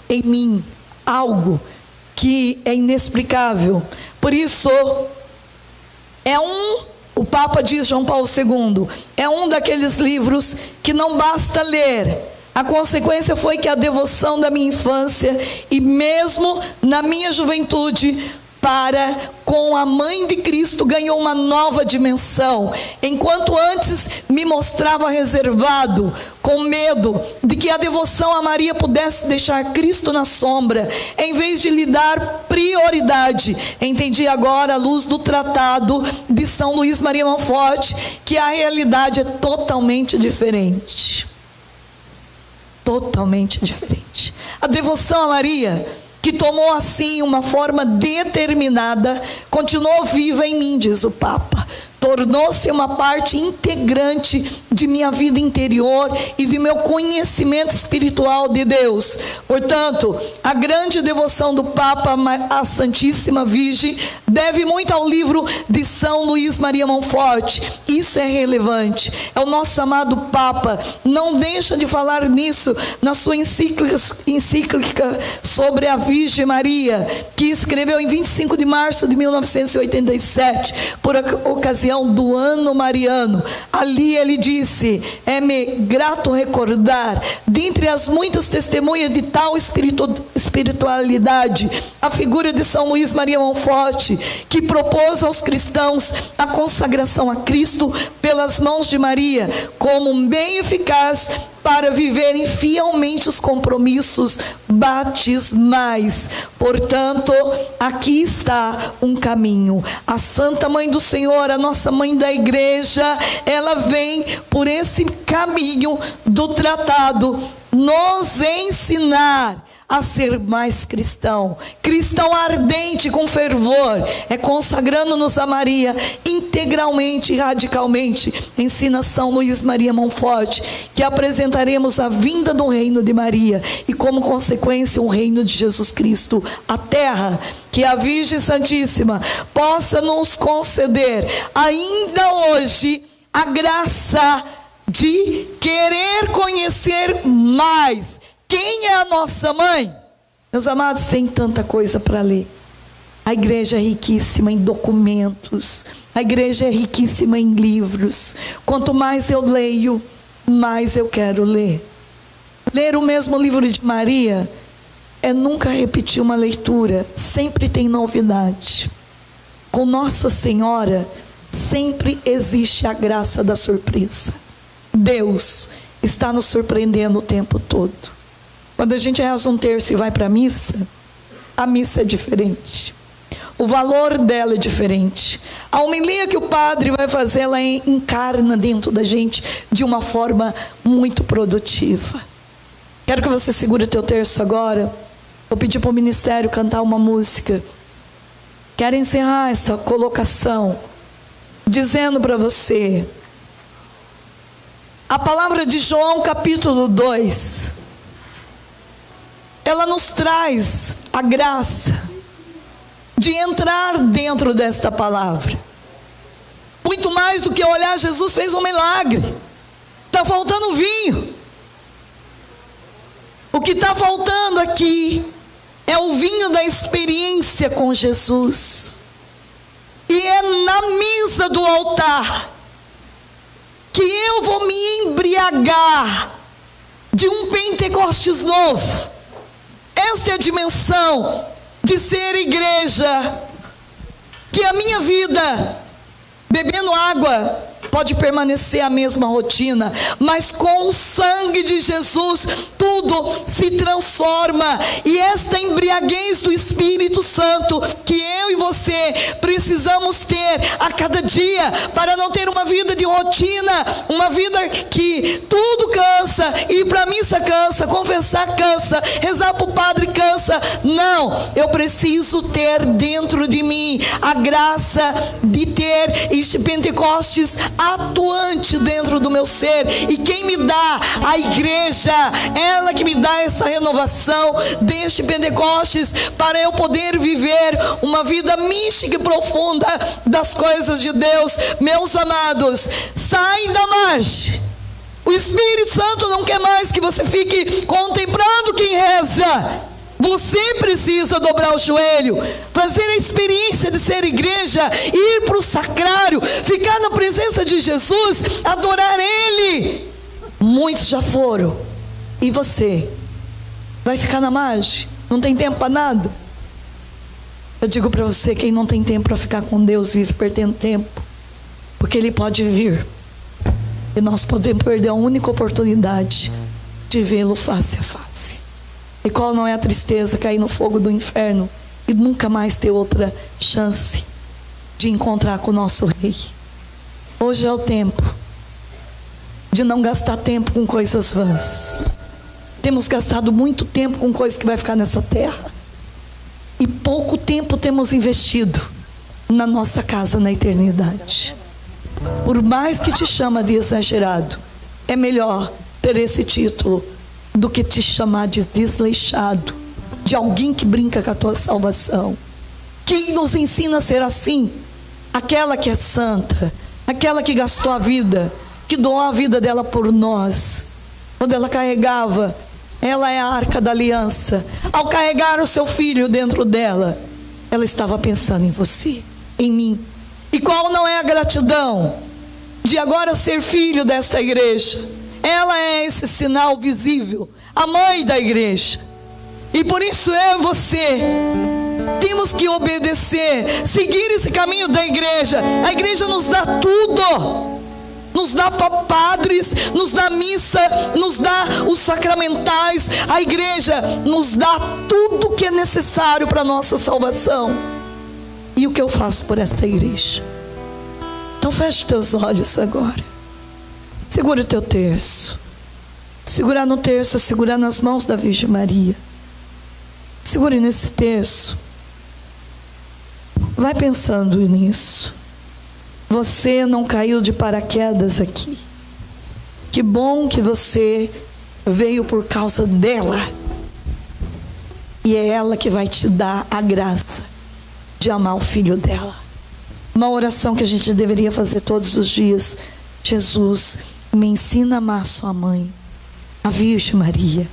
em mim algo que é inexplicável. Por isso, o Papa diz, João Paulo II, é um daqueles livros que não basta ler. A consequência foi que a devoção da minha infância e mesmo na minha juventude para com a mãe de Cristo ganhou uma nova dimensão. Enquanto antes me mostrava reservado, com medo de que a devoção a Maria pudesse deixar Cristo na sombra, em vez de lhe dar prioridade, entendi agora, à luz do tratado de São Luís Maria Monfort, que a realidade é totalmente diferente. Totalmente diferente. A devoção a Maria, que tomou assim uma forma determinada, continuou viva em mim, diz o Papa. Tornou-se uma parte integrante de minha vida interior e de meu conhecimento espiritual de Deus. Portanto, a grande devoção do Papa à Santíssima Virgem deve muito ao livro de São Luís Maria Monfort. Isso é relevante. É o nosso amado Papa. Não deixa de falar nisso na sua encíclica sobre a Virgem Maria, que escreveu em 25 de março de 1987, por ocasião do ano mariano. Ali ele disse: é-me grato recordar, dentre as muitas testemunhas de tal espiritualidade, a figura de São Luís Maria Monfort, que propôs aos cristãos a consagração a Cristo pelas mãos de Maria, como um bem eficaz para viverem fielmente os compromissos batismais. Portanto, aqui está um caminho. A Santa Mãe do Senhor, a nossa Mãe da Igreja, ela vem por esse caminho do tratado nos ensinar a ser mais cristão, cristão ardente com fervor, é consagrando-nos a Maria integralmente e radicalmente. Ensina São Luís Maria Monfort que apresentaremos a vinda do reino de Maria e, como consequência, o reino de Jesus Cristo à terra. Que a Virgem Santíssima possa nos conceder ainda hoje a graça de querer conhecer mais quem é a nossa mãe. Meus amados, tem tanta coisa para ler. A igreja é riquíssima em documentos, a igreja é riquíssima em livros. Quanto mais eu leio, mais eu quero ler. Ler o mesmo livro de Maria é nunca repetir uma leitura, sempre tem novidade. Com Nossa Senhora, sempre existe a graça da surpresa. Deus está nos surpreendendo o tempo todo. Quando a gente reza um terço e vai para a missa é diferente. O valor dela é diferente. A homilia que o padre vai fazer, ela encarna dentro da gente de uma forma muito produtiva. Quero que você segure o teu terço agora. Vou pedir para o ministério cantar uma música. Quero encerrar essa colocação dizendo para você, a palavra de João capítulo 2, ela nos traz a graça de entrar dentro desta palavra. Muito mais do que olhar, Jesus fez um milagre. Está faltando vinho. O que está faltando aqui é o vinho da experiência com Jesus. E é na mesa do altar que eu vou me embriagar de um Pentecostes novo. Esta é a dimensão de ser igreja. Que a minha vida, bebendo água, pode permanecer a mesma rotina, mas com o sangue de Jesus tudo se transforma. E esta embriaguez do Espírito Santo que eu e você precisamos ter a cada dia, para não ter uma vida de rotina, uma vida que tudo cansa, ir para a missa cansa, confessar cansa, rezar para o padre cansa. Não, eu preciso ter dentro de mim a graça de ter este Pentecostes atuante dentro do meu ser. E quem me dá? A igreja. Ela que me dá essa renovação deste Pentecostes, para eu poder viver uma vida mística e profunda das coisas de Deus. Meus amados, sai da margem. O Espírito Santo não quer mais que você fique contemplando quem reza. Você precisa dobrar o joelho, fazer a experiência de ser igreja, ir para o sacrário, ficar na presença de Jesus, adorar Ele. Muitos já foram, e você vai ficar na margem? Não tem tempo para nada? Eu digo para você, quem não tem tempo para ficar com Deus vive perdendo tempo, porque Ele pode vir e nós podemos perder a única oportunidade de vê-lo face a face. E qual não é a tristeza? Cair no fogo do inferno e nunca mais ter outra chance de encontrar com o nosso Rei. Hoje é o tempo de não gastar tempo com coisas vãs. Temos gastado muito tempo com coisas que vai ficar nessa terra, e pouco tempo temos investido na nossa casa na eternidade. Por mais que te chama de exagerado, é melhor ter esse título do que te chamar de desleixado, de alguém que brinca com a tua salvação. Quem nos ensina a ser assim? Aquela que é santa, aquela que gastou a vida, que doou a vida dela por nós. Quando ela carregava, ela é a arca da aliança. Ao carregar o seu filho dentro dela, ela estava pensando em você, em mim. E qual não é a gratidão de agora ser filho desta igreja? Ela é esse sinal visível, a mãe da igreja. E por isso eu e você temos que obedecer, seguir esse caminho da igreja. A igreja nos dá tudo. Nos dá padres, nos dá missa, nos dá os sacramentais. A igreja nos dá tudo que é necessário para a nossa salvação. E o que eu faço por esta igreja? Então feche teus olhos agora. Segura o teu terço. Segurar no terço é segurar nas mãos da Virgem Maria. Segure nesse terço. Vai pensando nisso. Você não caiu de paraquedas aqui. Que bom que você veio por causa dela. E é ela que vai te dar a graça de amar o filho dela. Uma oração que a gente deveria fazer todos os dias. Jesus, me ensina a amar sua mãe, a Virgem Maria.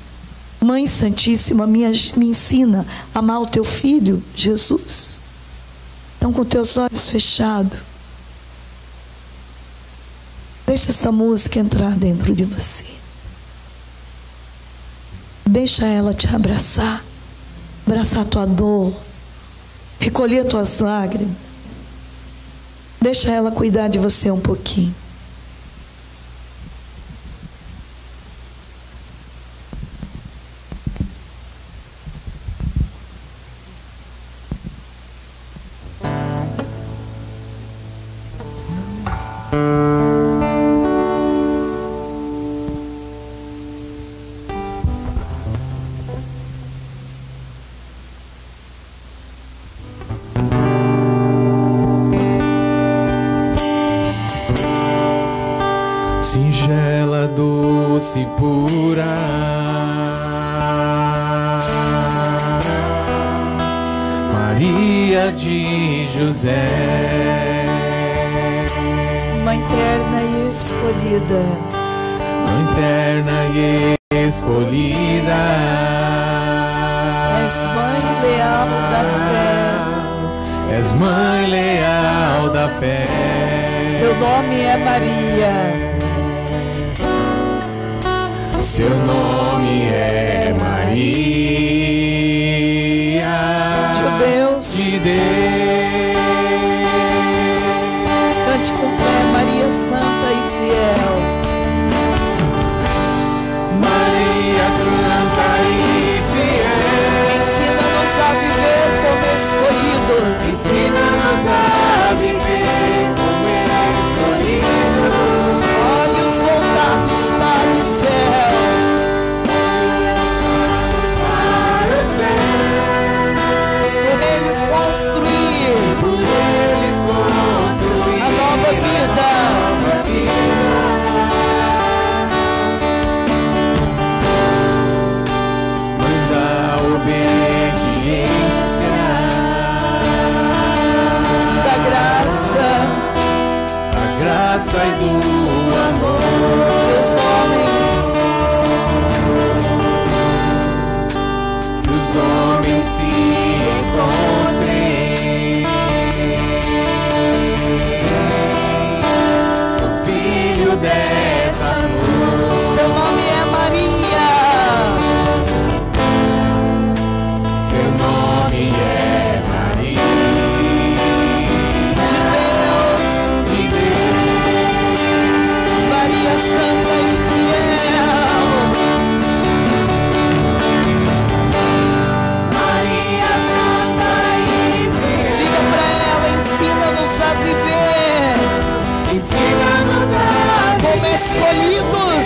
Mãe Santíssima, me ensina a amar o teu filho, Jesus. Então, com teus olhos fechados, deixa esta música entrar dentro de você. Deixa ela te abraçar, abraçar tua dor, recolher tuas lágrimas. Deixa ela cuidar de você um pouquinho. Maria de José, Mãe terna e escolhida, Mãe terna e escolhida, és mãe leal da fé, és mãe leal da fé. seu nome é Maria, seu nome é Maria de Deus. de Deus. Cante com fé, Maria santa e fiel. Maria santa e fiel, Ensina-nos a viver como escolhidos. ensina-nos a viver como escolhidos. Olhos voltados para o céu. Para o céu, Por eles construir por eles construir a nova vida. Mãe da obediência, Da graça da graça e do amor. dos homens. Que os homens se encontrem no Filho dessa flor. Seu nome é Maria, Seu nome é Maria de Deus. de Deus. Maria santa e fiel. Maria santa e fiel, Diga pra ela, ensina-nos a viver ensina-nos a como escolhidos.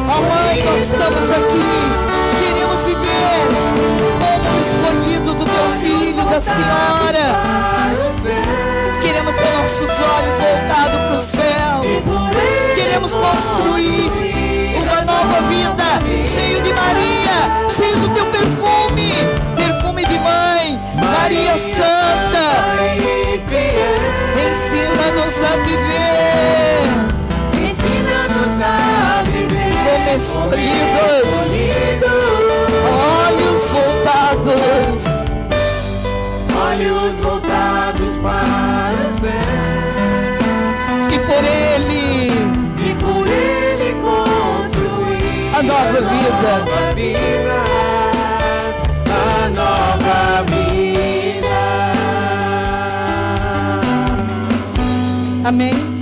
Ó mãe, nós estamos aqui. Queremos viver como escolhido do teu filho, da senhora. para o céu. Queremos ter nossos olhos voltados para o céu. Queremos construir uma nova vida, cheio de Maria, cheio do teu perfume, perfume de mãe. Maria Santa, E fiel, ensina-nos a viver ensina-nos a viver como escolhidos, olhos voltados. olhos voltados para o céu, E por ele e por ele construir a nova vida. a nova vida. Amém.